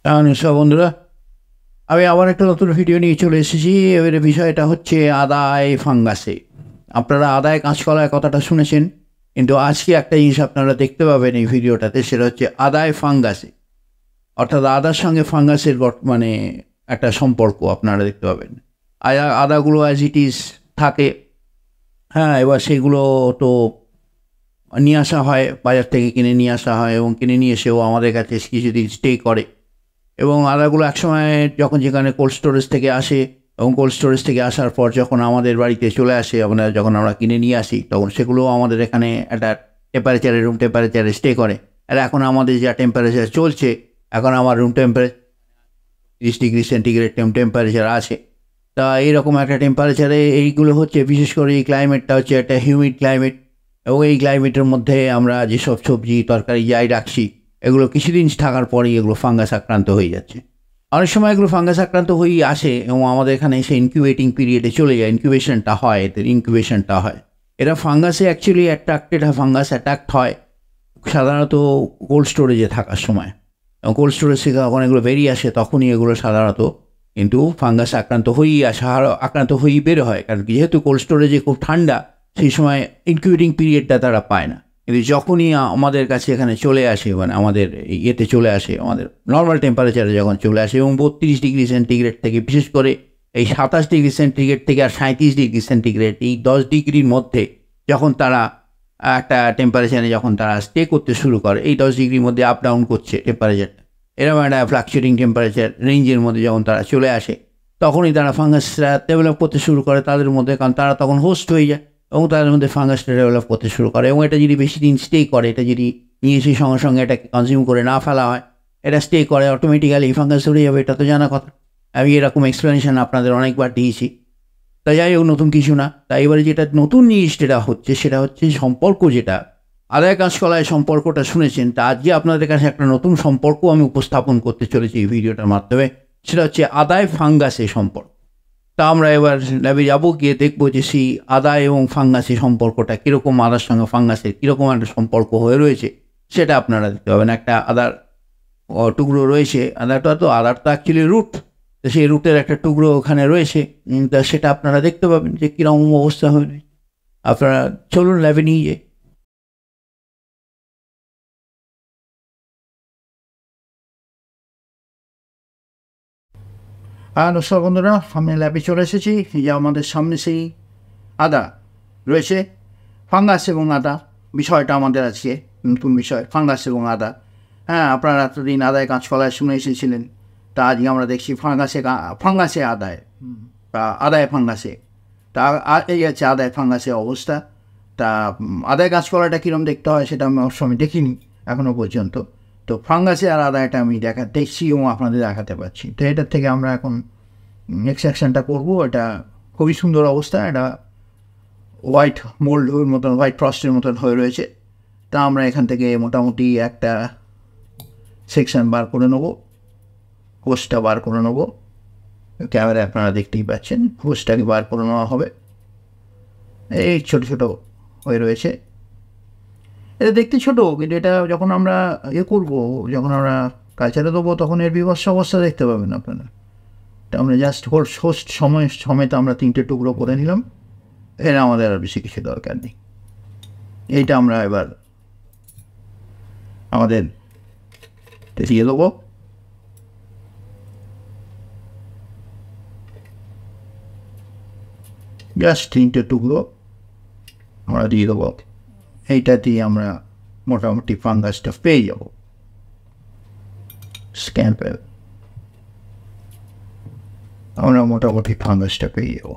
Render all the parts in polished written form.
নমস্কার বন্ধুরা, আমি আবার একটা নতুন ভিডিও নিয়ে চলে এসেছি। এবারে বিষয়টা হচ্ছে আদায় ফাঙ্গাসে। আপনারা আদায় কাঁচকলায় কথাটা শুনেছেন, কিন্তু আজকে একটা জিনিস আপনারা দেখতে পাবেন এই ভিডিওটাতে, সেটা হচ্ছে আদায় ফাঙ্গাসে। অর্থাৎ আদার সঙ্গে ফাঙ্গাসের মানে একটা সম্পর্ক আপনারা দেখতে পাবেন। আদাগুলো অ্যাজ ইট ইজ থাকে, হ্যাঁ, এবার সেগুলো তো নিয়ে আসা হয়, বাজার থেকে কিনে নিয়ে আসা হয়, এবং কিনে নিয়ে এসেও আমাদের কাছে কিছুদিন স্টে করে। এবং আদাগুলো একসময় যখন যেখানে কোল্ড স্টোরেজ থেকে আসে, এবং কোল্ড স্টোরেজ থেকে আসার পর যখন আমাদের বাড়িতে চলে আসে, যখন আমরা কিনে নিয়ে আসি, তখন সেগুলো আমাদের এখানে একটা টেম্পারেচারে, রুম টেম্পারেচারে স্টে করে। আর এখন আমাদের যা টেম্পারেচার চলছে, এখন আমার room temperature 30 degree centigrade temperature আছে। তা এইরকম একটা টেম্পারেচারে এইগুলো হচ্ছে, বিশেষ করে এই ক্লাইমেটটা হচ্ছে একটা হিউমিড ক্লাইমেট, এবং এই ক্লাইমেটের মধ্যে আমরা যেসব সবজি তরকারি যাই রাখছি, এগুলো কিছুদিন থাকার পরেই এগুলো ফাঙ্গাস আক্রান্ত হয়ে যাচ্ছে। অনেক সময় এগুলো ফাঙ্গাস আক্রান্ত হয়েই আসে, এবং আমাদের এখানে এসে ইনকিউবেটিং পিরিয়ডে চলে যায়, ইনকিউবেশনটা হয়, এদের ইনকিউবেশনটা হয়। এরা ফাঙ্গাসে অ্যাকচুয়ালি অ্যাট্রাক্টেড হয়, ফাঙ্গাস অ্যাট্যাক্ট হয় সাধারণত কোল্ড স্টোরেজে থাকার সময়। এবং কোল্ড স্টোরেজ থেকে যখন এগুলো বেরিয়ে আসে, তখনই এগুলো সাধারণত কিন্তু ফাঙ্গাস আক্রান্ত হয়েই আসে, আক্রান্ত হয়েই বের হয়। কারণ যেহেতু কোল্ড স্টোরেজে খুব ঠান্ডা, সেই সময় ইনকিউবেটিং পিরিয়ডটা তারা পায় না। কিন্তু যখনই আমাদের কাছে এখানে চলে আসে, মানে আমাদের ইয়েতে চলে আসে, আমাদের নর্মাল টেম্পারেচারে যখন চলে আসে, এবং 32 ডিগ্রি সেন্টিগ্রেড থেকে, বিশেষ করে এই 27 ডিগ্রি সেন্টিগ্রেড থেকে আর 37 ডিগ্রি সেন্টিগ্রেড, এই 10 ডিগ্রির মধ্যে যখন তারা একটা টেম্পারেচারে যখন তারা স্টে করতে শুরু করে, এই 10 ডিগ্রির মধ্যে আপ ডাউন করছে টেম্পারেচারটা, এরকম একটা ফ্লাকচুয়েটিং টেম্পারেচার রেঞ্জের মধ্যে যখন তারা চলে আসে, তখনই তারা ফাঙ্গাসটা ডেভেলপ করতে শুরু করে তাদের মধ্যে। কারণ তারা তখন হোস্ট হয়ে যায়, এবং তাদের মধ্যে ফাঙ্গাসটা ডেভেলপ করতে শুরু করে। এবং এটা যদি বেশি দিন স্টে করে, এটা যদি নিয়ে এসে সঙ্গে সঙ্গে এটাকে কনজিউম করে না ফেলা হয়, এটা স্টে করে, অটোমেটিক্যালি ফাঙ্গাস ধরে যাবে, এটা তো জানা কথা। আমি এরকম এক্সপ্লেনেশন আপনাদের অনেকবার দিয়েছি। তাই যাই হোক, নতুন কিছু না। তাই এবারে যেটা নতুন জিনিস যেটা হচ্ছে, সেটা হচ্ছে সম্পর্ক। যেটা আদায় কাঁচকলায় সম্পর্কটা শুনেছেন, তা আজকে আপনাদের কাছে একটা নতুন সম্পর্ক আমি উপস্থাপন করতে চলেছি এই ভিডিওটার মাধ্যমে। সেটা হচ্ছে আদায় ফাঙ্গাসে সম্পর্ক। তা আমরা এবার ল্যাবে যাবো, গিয়ে দেখবো যে সেই আদায় এবং ফাঙ্গাসের সম্পর্কটা কীরকম, আদার সঙ্গে ফাঙ্গাসের কীরকম একটা সম্পর্ক হয়ে রয়েছে, সেটা আপনারা দেখতে পাবেন। একটা আদার টুকরো রয়েছে, আদার তো অ্যাকচুয়ালি রুট, তো সেই রুটের একটা টুকরো ওখানে রয়েছে। তা সেটা আপনারা দেখতে পাবেন যে কীরকম অবস্থা হয়ে রয়েছে। আপনারা চলুন ল্যাবে নিয়ে যাই। নমস্কার বন্ধুরা, আমি ল্যাবে চলে এসেছি। যে আমাদের সামনে সেই আদা রয়েছে, ফাঙ্গাস এবং আদা বিষয়টা আমাদের আছে নতুন বিষয়, ফাঙ্গাস এবং আদা। হ্যাঁ, আপনারা এতদিন আদায় কাঁচকলায় শুনে এসেছিলেন, তা আজকে আমরা দেখছি ফাঙ্গাসে আদায়, তা আদায় ফাঙ্গাসে। তা এই আছে আদায় ফাঙ্গাসের অবস্থা। তা আদায় কাঁচকলাটা কীরকম দেখতে হয় সেটা আমি অবশ্য দেখিনি এখনও পর্যন্ত। তো ফাঙ্গাসে আর আদায়টা আমি দেখছি এবং আপনাদের দেখাতে পারছি। তো এটার থেকে আমরা এখন এক্সট্রাকশনটা করবো। এটা খুবই সুন্দর অবস্থা, এটা হোয়াইট মোল্ডের মতন, হোয়াইট ফ্রস্টের মতন হয়ে রয়েছে। তা আমরা এখান থেকে মোটামুটি একটা সেকশন বার করে নেবো, হোসটা বার করে নেবো। ক্যামেরায় আপনারা দেখতেই পাচ্ছেন, হোসটাকে বার করে নেওয়া হবে। এই ছোটো ছোটো হয়ে রয়েছে, এটা দেখতে ছোটো, কিন্তু এটা যখন আমরা করবো, যখন আমরা কালচারে দেবো, তখন এর বিভৎস অবস্থা দেখতে পাবেন আপনারা। তা আমরা জাস্ট হোস্ট সমেত আমরা 3টে টুকরো করে নিলাম। এর আমাদের আর বেশি কিছু দরকার নেই। এইটা আমরা এবার আমাদের দিয়ে দেবো। জাস্ট 3টে টুকরো আমরা দিয়ে দেবো। এইটা দিয়ে আমরা মোটামুটি ফাঙ্গাসটা পেয়ে যাব। স্ক্যাম্পেল আমরা মোটামুটি ফাঙ্গাসটা পেয়ে যাব।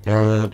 বাস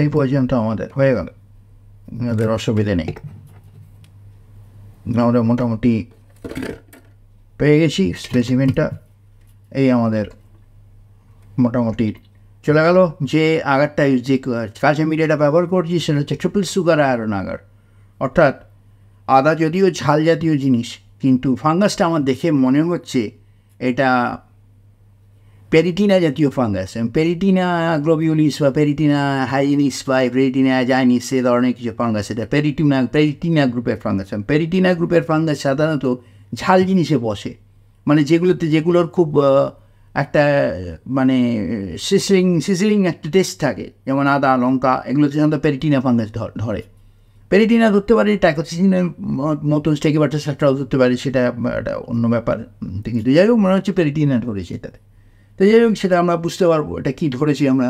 এই পর্যন্ত আমাদের হয়ে গেল, আমাদের অসুবিধে নেই। আমরা মোটামুটি পেয়ে গেছি স্পেসিমেনটা। এই আমাদের মোটামুটি চলে গেল। যে আগারটা যে কাঁচা মিডিয়াটা ব্যবহার করছি সেটা হচ্ছে ট্রিপল সুগার আয়রন আগার, অর্থাৎ আদা যদিও ঝাল জাতীয় জিনিস, কিন্তু ফাঙ্গাসটা আমার দেখে মনে হচ্ছে এটা পেরিটিনা জাতীয় ফাঙ্গাস। পেরিটিনা গ্লোবিউলিস বা পেরিটিনা হাইজিনিস বা পেরিটিনা জাইনিস এ ধরনের কিছু ফাঙ্গাস। এটা পেরিটিনা গ্রুপের ফাঙ্গাস। পেরিটিনা গ্রুপের ফাঙ্গাস সাধারণত ঝাল জিনিসে বসে, মানে যেগুলোর খুব একটা মানে সিসলিং একটা টেস্ট থাকে, যেমন আদা লঙ্কা, এগুলোতে সাধারণত পেরিটিনা ফাঙ্গাস ধরে। পেরিটিনা ধরতে পারে, টাইকোসিনের মতো স্টেকিবাটাসটাও ধরতে পারে, সেটা একটা অন্য ব্যাপার। কিন্তু যাই হোক মনে হচ্ছে পেরিটিনা ধরেছে এটাতে। তো যাই হোক সেটা আমরা বুঝতে পারবো এটা কী ধরেছি আমরা,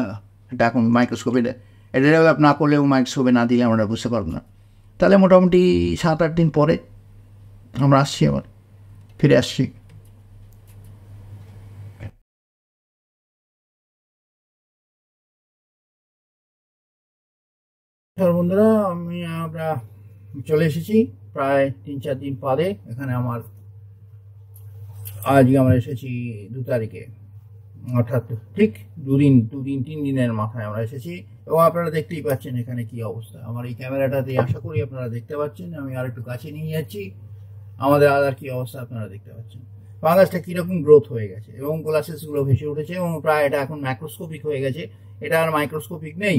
এটা এখন মাইক্রোস্কোপে এটা ডেভেলপ না করলেও মাইক্রোস্কোপে না দিলে আমরা বুঝতে পারবো না। তাহলে মোটামুটি 7-8 দিন পরে আমরা আসছি, আবার ফিরে আসছি। বন্ধুরা আমরা চলে এসেছি প্রায় 3-4 দিন পরে। এখানে আজকে আমরা এসেছি 2 তারিখে, অর্থাৎ ঠিক 2-3 দিনের মাথায় আমরা এসেছি। এবং আপনারা দেখতেই পাচ্ছেন এখানে কি অবস্থা। আমার এই ক্যামেরাটাতে আশা করি আপনারা দেখতে পাচ্ছেন, আমি আর একটু কাছে নিয়ে যাচ্ছি। আমাদের আদার কি অবস্থা আপনারা দেখতে পাচ্ছেন, ফাঙ্গাসটা কীরকম গ্রোথ হয়ে গেছে এবং কোলাসেসগুলো ভেসে উঠেছে এবং প্রায় এটা এখন মাইক্রোস্কোপিক হয়ে গেছে। এটা আর মাইক্রোস্কোপিক নেই,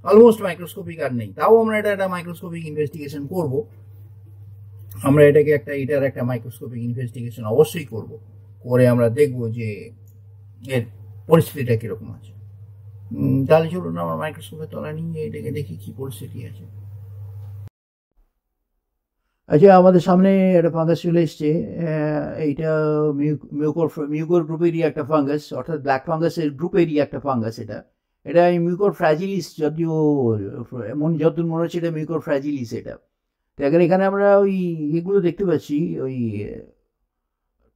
অলমোস্ট মাইক্রোস্কোপিক আর নেই। তাও আমরা একটা মাইক্রোস্কোপিক ইনভেস্টিগেশন করব। আমরা এটাকে এটার একটা মাইক্রোস্কোপিক ইনভেস্টিগেশন অবশ্যই করব, করে আমরা দেখব যে এর পরিস্থিতিটা কীরকম আছে। তাহলে চলুন আমরা মাইক্রোস্কোপের তলায় নিয়ে এটাকে দেখি কী পরিস্থিতি আছে। আচ্ছা, আমাদের সামনে একটা ফাঙ্গাস চলে এসছে। এইটা মিউকোর গ্রুপেরই একটা ফাঙ্গাস, অর্থাৎ ব্ল্যাক ফাঙ্গাসের গ্রুপেরই একটা ফাঙ্গাস। এটা মিউকোর ফ্র্যাজিলিস, যদিও যতদূর মনে হচ্ছে এটা মিউকোর ফ্র্যাজিলিস। এটা এখানে আমরা ওই এগুলো দেখতে পাচ্ছি, ওই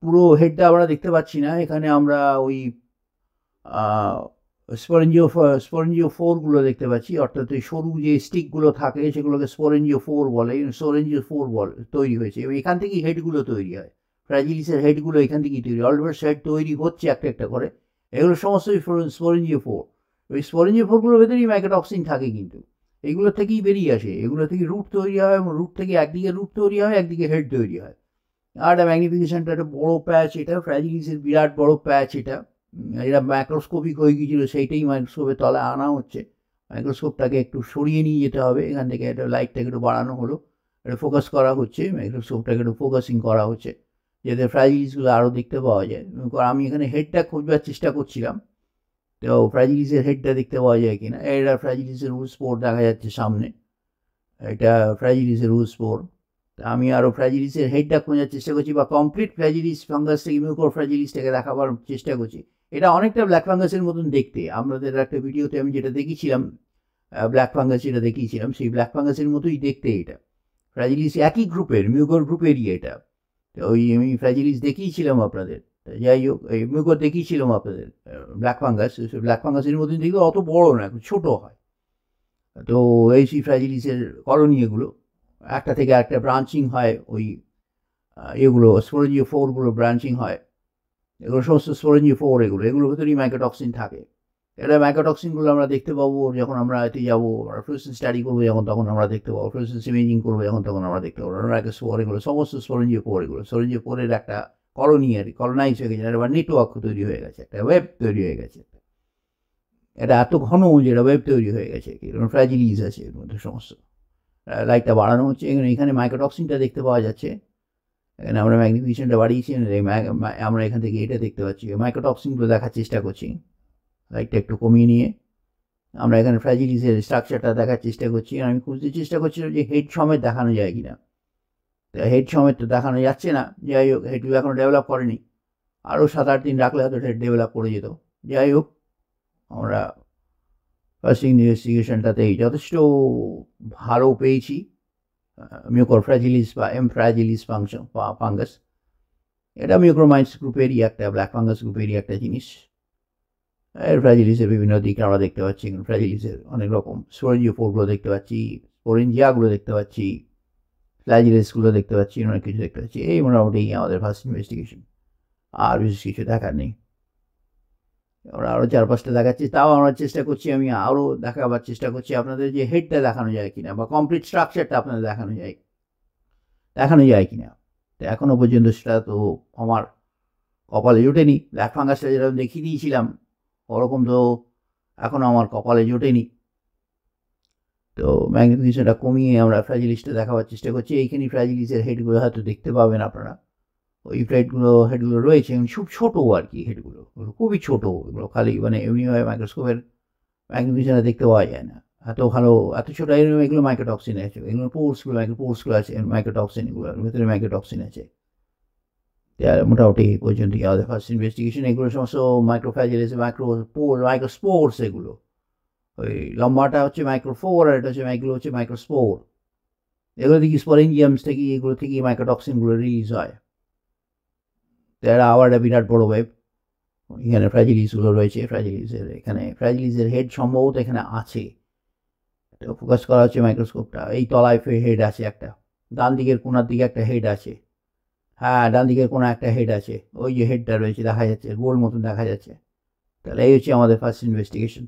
পুরো হেডটা আমরা দেখতে পাচ্ছি না। এখানে আমরা ওই স্পোরেঞ্জিওফোরগুলো দেখতে পাচ্ছি, অর্থাৎ ওই সরু যে স্টিকগুলো থাকে সেগুলোকে স্পোরেঞ্জিওফোর বলে। স্পোরেঞ্জিওফোর তৈরি হয়েছে এবং এখান থেকেই হেডগুলো তৈরি হয়। ফ্র্যাজিলিসের হেডগুলো এখান থেকেই তৈরি, অলরেডি হেড তৈরি হচ্ছে একটা একটা করে। এগুলো সমস্তই স্পোরেঞ্জিওফোর। ওই স্পোরেঞ্জিওফোরগুলোর ভেতরেই মাইকোটক্সিন থাকে, কিন্তু এগুলো থেকেই বেরিয়ে আসে। এগুলো থেকে রুট তৈরি হয় এবং রুট থেকে একদিকে রুট তৈরি হয়, একদিকে হেড তৈরি হয়। আর একটা ম্যাগনিফিকেশনটা একটা বড়ো প্যাচ, এটা ফ্র্যাজিলিসের বিরাট বড়ো প্যাচ। এটা মাইক্রোস্কোপিক হয়ে গিয়েছিল, সেইটাই মাইক্রোস্কোপের তলায় আনা হচ্ছে। মাইক্রোস্কোপটাকে একটু সরিয়ে নিয়ে যেতে হবে, এখান থেকে একটা লাইটটাকে একটু বাড়ানো হলো, এটা ফোকাস করা হচ্ছে, মাইক্রোস্কোপটাকে একটু ফোকাসিং করা হচ্ছে যাতে ফ্র্যাজিলিসগুলো আরও দেখতে পাওয়া যায়। আমি এখানে হেডটা খোঁজবার চেষ্টা করছিলাম, তো ফ্র্যাজিলিসের হেডটা দেখতে পাওয়া যায় কিনা। এটা ফ্র্যাজিলিসের রুল স্পোর দেখা যাচ্ছে সামনে, এটা ফ্র্যাজিলিসের রুল স্পোর। আমি আরও ফ্র্যাজিলিসের হেডটা খোঁজার চেষ্টা করছি, বা কমপ্লিট ফ্র্যাজিলিস ফাঙ্গাস থেকে মিউকোর ফ্র্যাজিলিসটাকে দেখাবার চেষ্টা করছি। এটা অনেকটা ব্ল্যাক ফাঙ্গাসের মতন দেখতে। আমাদের একটা ভিডিওতে আমি যেটা দেখিয়েছিলাম, ব্ল্যাক ফাঙ্গাস যেটা দেখিয়েছিলাম, সেই ব্ল্যাক ফাঙ্গাসের মতোই দেখতে এটা। ফ্র্যাজিলিস একই গ্রুপের, মিউকোর গ্রুপেরই এটা। ওই আমি ফ্র্যাজিলিস দেখিয়েছিলাম আপনাদের, যাই হোক এই মিউকোর দেখিয়েছিলাম আপনাদের। ব্ল্যাক ফাঙ্গাসের মতন দেখলে অত বড় না, একটু ছোটো হয়। তো এই সেই ফ্র্যাজিলিসের কলোনি এগুলো, একটা থেকে একটা ব্রাঞ্চিং হয়, ওই এগুলো স্পোরেঞ্জিওফোরগুলো ব্রাঞ্চিং হয়। এগুলো সমস্ত স্পোরেঞ্জিওফোর, এগুলোর ভেতরেই মাইকোটক্সিন থাকে। এটা মাইকোটক্সিনগুলো আমরা দেখতে পাবো যখন আমরা এতে যাবো, ফ্লুরোসেন্স স্টাডি করবো যখন, তখন আমরা দেখতে পাবো। ফ্লুরোসেন্স ইমেজিং করবো যখন, তখন আমরা দেখতে পাবো। স্পোর এগুলো সমস্ত স্পোরেঞ্জিওফোর, স্পোরেঞ্জিওফোরের একটা কলোনি আর কি, কলোনাইজ হয়ে গেছে, একটা নেটওয়ার্ক তৈরি হয়ে গেছে, একটা ওয়েব তৈরি হয়ে গেছে। এটা এত ঘন যে এটা ওয়েব তৈরি হয়ে গেছে, ফ্র্যাজিলিস আছে এর মধ্যে সমস্ত। লাইটটা বাড়ানো হচ্ছে, এখানে মাইকোটক্সিনটা দেখতে পাওয়া যাচ্ছে। এখানে আমরা ম্যাগনিফিকেশনটা বাড়িয়েছি, আমরা এখান থেকে এটা দেখতে পাচ্ছি। মাইক্রোটক্সিনগুলো দেখার চেষ্টা করছি, লাইটটা একটু কমিয়ে নিয়ে আমরা এখানে ফ্র্যাজিলিসের স্ট্রাকচারটা দেখার চেষ্টা করছি। আমি খুঁজতে চেষ্টা করছিলাম যে হেড সমেত দেখানো যায় কিনা, হেড সমেত তো দেখানো যাচ্ছে না। যাই হোক, হেডগুলো এখনও ডেভেলপ করেনি, আরও 7-8 দিন রাখলে হয়তো হেড ডেভেলপ করে যেত। যাই হোক, আমরা ফার্স্ট ইনভেস্টিগেশনটাতেই যথেষ্ট ভালো পেয়েছি। মিউকর ফ্র্যাজিলিস বা এম ফ্র্যাজিলিস ফাঙ্গাস, এটা মিউক্রোমাইটস গ্রুপেরই একটা, ব্ল্যাক ফাঙ্গাস গ্রুপেরই একটা জিনিস। এর ফ্র্যাজিলিসের বিভিন্ন দিক আমরা দেখতে পাচ্ছি। ফ্র্যাজিলিসের অনেক রকম স্পোরেঞ্জিওফোরগুলো দেখতে পাচ্ছি, স্পোরেঞ্জিয়াগুলো দেখতে পাচ্ছি, ফ্ল্যাজিলিসগুলো দেখতে পাচ্ছি, অনেক কিছু দেখতে পাচ্ছি। এই মোটামুটি আমাদের ফার্স্ট ইনভেস্টিগেশন, আর বিশেষ কিছু দেখার নেই। আমরা আরও 4-5টা দেখাচ্ছি, তাও আমরা চেষ্টা করছি, আমি আরও দেখাবার চেষ্টা করছি আপনাদের যে হেডটা দেখানো যায় কিনা বা কমপ্লিট স্ট্রাকচারটা আপনাদের দেখানো যায় কিনা। তো এখনও পর্যন্ত সেটা তো আমার কপালে জোটেনি। ব্ল্যাক ফাঙ্গাসটা যেরকম দেখিয়ে দিয়েছিলাম ওরকম তো এখনও আমার কপালে জোটেনি। তো ম্যাগনিফিকেশনটা কমিয়ে আমরা ফ্র্যাজিলিসটা দেখাবার চেষ্টা করছি। এইখানে ফ্র্যাজিলিসের হেডগুলো হয়তো দেখতে পাবেন আপনারা, ওই হেডগুলো রয়েছে, খুব ছোটো আর কি, হেডগুলো খুবই ছোটো। এগুলো খালি মানে এমনিভাবে মাইক্রোস্কোপের ম্যাগনিফিকেশনে দেখতে পাওয়া যায় না, এত ভালো, এত ছোটো। এগুলো মাইক্রোটক্সিন আছে, এগুলো পোর্সগুলো আছে, মাইক্রোটক্সিন, এগুলোর ভিতরে মাইক্রোটক্সিন আছে। মোটামুটি পর্যন্ত আমাদের ফার্স্ট ইনভেস্টিগেশন। এগুলো সমস্ত মাইক্রোফ্র্যাজিলিস, মাইক্রোস্পোর্স। এগুলো ওই লম্বাটা হচ্ছে মাইক্রোফোর, আর এটা হচ্ছে এগুলো হচ্ছে মাইক্রোস্পোর। এগুলো থেকে স্পোরেঞ্জিয়ামস থেকে, এগুলো থেকে মাইক্রোটক্সিনগুলো রিলিজ হয়। এরা আবার একটা বিরাট বড় ওয়েব। এখানে ফ্র্যাজিলিসগুলো রয়েছে, ফ্র্যাজিলিসের হেড সম্ভবত এখানে আছে। ফোকাস করা হচ্ছে মাইক্রোস্কোপটা, এই তলায় হেড আছে একটা, ডান দিকের কোনার দিকে একটা হেড আছে। হ্যাঁ, ডান দিকের কোনো একটা হেড আছে, ওই যে হেডটা রয়েছে দেখা যাচ্ছে, গোল মতন দেখা যাচ্ছে। তাহলে এই হচ্ছে আমাদের ফার্স্ট ইনভেস্টিগেশন।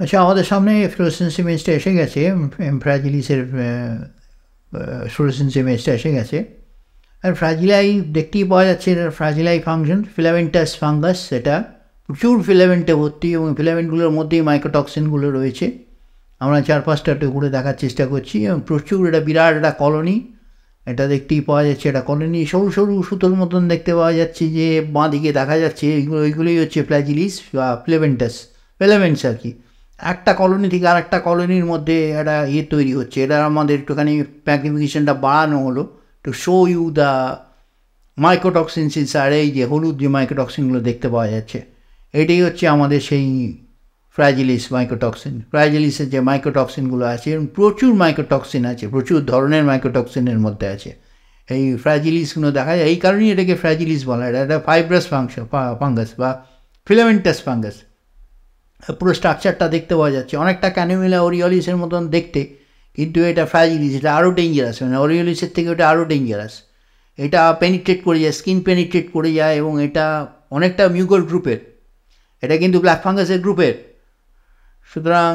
আচ্ছা, আমাদের সামনে ফ্লোরেসেন্স ইমেজটা এসে গেছে, ফ্র্যাজিলিসের ফ্লোরেসেন্স ইমেজটা এসে গেছে। আর ফ্র্যাজিলাই দেখতেই পাওয়া যাচ্ছে, এটা ফ্র্যাজিলাই ফাংশন, ফিলামেন্টাস ফাঙ্গাস। এটা প্রচুর ফিলামেন্টে ভর্তি, এবং ফিলামেন্টগুলোর মধ্যেই মাইক্রোটক্সিনগুলো রয়েছে। আমরা 4-5টা টুকরো দেখার চেষ্টা করছি, এবং প্রচুর, এটা বিরাট একটা কলোনি। এটা দেখতেই পাওয়া যাচ্ছে, এটা কলোনি, সরু সরু সুতোর মতন দেখতে পাওয়া যাচ্ছে, যে বাঁ দিকে দেখা যাচ্ছে ওইগুলোই হচ্ছে ফ্ল্যাজিলিস বা ফিলামেন্টস আর কি। একটা কলোনি থেকে আর একটা কলোনির মধ্যে একটা তৈরি হচ্ছে। এটা আমাদের একটুখানি ম্যাগনিফিকেশনটা বাড়ানো হলো টু শো ইউ দ্য মাইক্রোটক্সিনস আর এই যে হলুদ যে মাইক্রোটক্সিনগুলো দেখতে পাওয়া যাচ্ছে, এটাই হচ্ছে আমাদের সেই ফ্র্যাজিলিস মাইক্রোটক্সিন। ফ্র্যাজিলিসের যে মাইক্রোটক্সিনগুলো আছে, প্রচুর মাইক্রোটক্সিন আছে, প্রচুর ধরনের মাইক্রোটক্সিনের মধ্যে আছে। এই ফ্র্যাজিলিসগুলো দেখা যায়, এই কারণেই এটাকে ফ্র্যাজিলিস বলা হয়। এটা ফাইব্রাস ফাঙ্গাস বা ফিলামেন্টাস ফাঙ্গাস। পুরো স্ট্রাকচারটা দেখতে পাওয়া যাচ্ছে, অনেকটা ক্যানোমিলা ওরিওলিসের মতন দেখতে, কিন্তু এটা ফ্র্যাজিলিস, এটা আরও ডেঞ্জারাস, মানে ওরিওলিসের থেকে ওটা আরও ডেঞ্জারাস। এটা পেনিট্রেট করে যায়, স্কিন পেনিট্রেট করে যায়, এবং এটা অনেকটা মিউকর গ্রুপের, এটা কিন্তু ব্ল্যাক ফাঙ্গাসের গ্রুপের। সুতরাং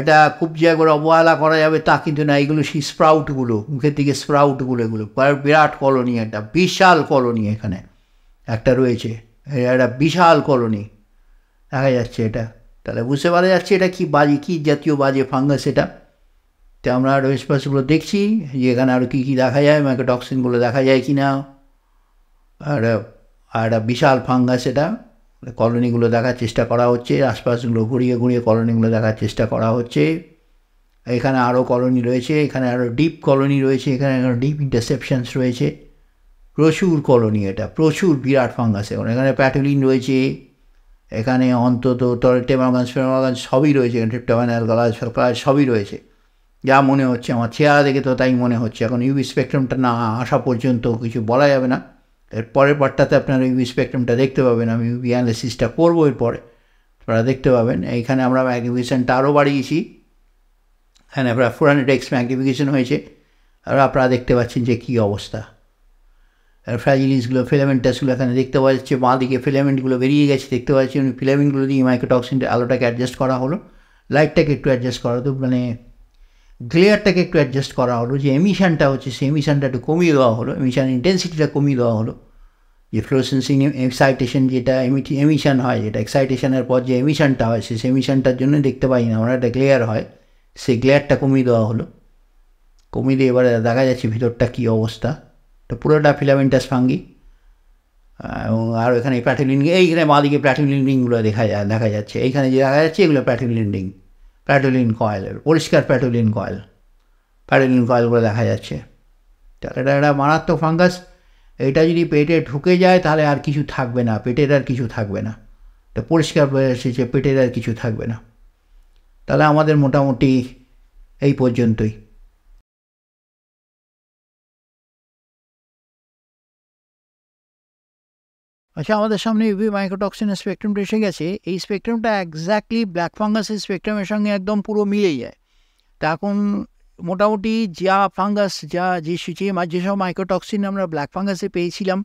এটা খুব যে একবার অবহেলা করা যাবে তা কিন্তু না। এইগুলো সেই স্প্রাউটগুলো, মুখের দিকে স্প্রাউটগুলো, এগুলো বিরাট কলোনি, একটা বিশাল কলোনি এখানে একটা রয়েছে, একটা বিশাল কলোনি দেখা যাচ্ছে এটা। তাহলে বুঝতে পারা যাচ্ছে এটা কী জাতীয় বাজে ফাঙ্গাস এটা। তো আমরা আরও স্পেসগুলো দেখছি যে এখানে আরও কী দেখা যায়, মাইক্রোটক্সিনগুলো দেখা যায় কি না। আর একটা বিশাল ফাঙ্গাস এটা, কলোনিগুলো দেখার চেষ্টা করা হচ্ছে, আশপাশগুলো ঘুরিয়ে ঘুরিয়ে কলোনিগুলো দেখার চেষ্টা করা হচ্ছে। এখানে আরও কলোনি রয়েছে, এখানে আরও ডিপ কলোনি রয়েছে, এখানে আরও ডিপ ইন্টারসেপশনস রয়েছে, প্রচুর কলোনি, এটা প্রচুর বিরাট ফাঙ্গাস। এখানে প্যাটোলিন রয়েছে, এখানে অন্তত টেমাগান সবই রয়েছে, ট্রিপ্টোফ্যান, অ্যালকালয়েড সবই রয়েছে, যা মনে হচ্ছে আমার চেহারা দেখে তো তাই মনে হচ্ছে। এখন ইউভি স্পেকট্রামটা না আসা পর্যন্ত কিছু বলা যাবে না। এর পরের পার্টটাতে আপনারা ইউভি স্পেকট্রামটা দেখতে পাবেন, আমি ইউভি অ্যানালিসিসটা করবো এরপরে, আপনারা দেখতে পাবেন। এইখানে আমরা ম্যাগনিফিকেশনটা আরও বাড়িয়েছি, এখানে আপনার 400x ম্যাগনিফিকেশন হয়েছে, আর আপনারা দেখতে পাচ্ছেন যে কী অবস্থা। আর ফ্র্যাজিলিসগুলো, ফিলামেন্টাসগুলো এখানে দেখতে পাওয়া যাচ্ছে, বাঁ দিকে ফিলামেন্টগুলো বেরিয়ে গেছে দেখতে পাচ্ছি। ফিলামেন্টগুলো দিয়ে মাইক্রোটক্সিনটা আলোটাকে অ্যাডজাস্ট করা হলো, লাইটটাকে একটু অ্যাডজাস্ট করা হলো, মানে গ্লেয়ারটাকে একটু অ্যাডজাস্ট করা হলো, যে এমিশনটা হচ্ছে সেই এমিশনটা একটু কমিয়ে দেওয়া হলো, এমিশন ইন্টেন্সিটিটা কমিয়ে দেওয়া হলো। যে ফ্লোরোসেন্সিং এক্সাইটেশন যেটা এমিশন হয়, যেটা এক্সাইটেশনের পর যে এমিশনটা হয়, সেই এমিশনটার জন্য দেখতে পাই না আমরা, একটা গ্লেয়ার হয়, সেই গ্লেয়ারটা কমিয়ে দেওয়া হলো। কমিয়ে দিয়ে এবারে দেখা যাচ্ছে ভিতরটা কী অবস্থা। তো পুরোটা ফিলামেন্টাস ফাঙ্গি, এবং আর এখানে প্ল্যাটিলিন, এইখানে বাঁদিকে প্ল্যাটিলিন রিংগুলো দেখা যাচ্ছে, এইখানে যে দেখা যাচ্ছে এগুলো প্ল্যাটিলিন রিং, প্ল্যাটিলিন কয়েল, পরিষ্কার প্ল্যাটিলিন কয়েলগুলো দেখা যাচ্ছে। তাহলে এটা একটা মারাত্মক ফাঙ্গাস। এটা যদি পেটে ঢুকে যায় তাহলে আর কিছু থাকবে না, পেটের আর কিছু থাকবে না। তো পরিষ্কার হয়ে এসেছে, পেটের আর কিছু থাকবে না। তাহলে আমাদের মোটামুটি এই পর্যন্তই। আচ্ছা, আমাদের সামনে ইউভি মাইক্রোটক্সিনের স্পেকট্রামটা এসে গেছে। এই স্পেকট্রামটা এক্স্যাক্টলি ব্ল্যাক ফাঙ্গাসের স্পেকট্রামের সঙ্গে একদম পুরো মিলেই যায়। তা এখন মোটামুটি যা ফাঙ্গাস, যেসব মাইক্রোটক্সিন আমরা ব্ল্যাক ফাঙ্গাসে পেয়েছিলাম,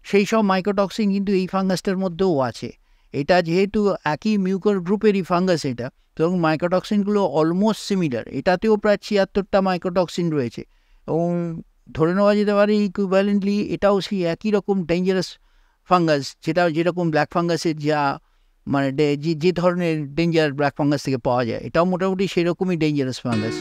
সেই সব মাইক্রোটক্সিন কিন্তু এই ফাঙ্গাসটার মধ্যেও আছে। এটা যেহেতু একই মিউকার গ্রুপেরই ফাঙ্গাস এটা, তো মাইক্রোটক্সিনগুলো অলমোস্ট সিমিলার। এটাতেও প্রায় 76টা মাইক্রোটক্সিন রয়েছে, এবং ধরে নেওয়া যেতে পারে ইকুইভ্যালেন্টলি এটাও সেই একই রকম ডেঞ্জারাস ফাঙ্গাস, যেরকম ব্ল্যাক ফাঙ্গাসের যা মানে যে ধরনের ডেঞ্জার ব্ল্যাক ফাঙ্গাস থেকে পাওয়া যায়, এটাও মোটামুটি সেরকমই ডেঞ্জারাস ফাঙ্গাস।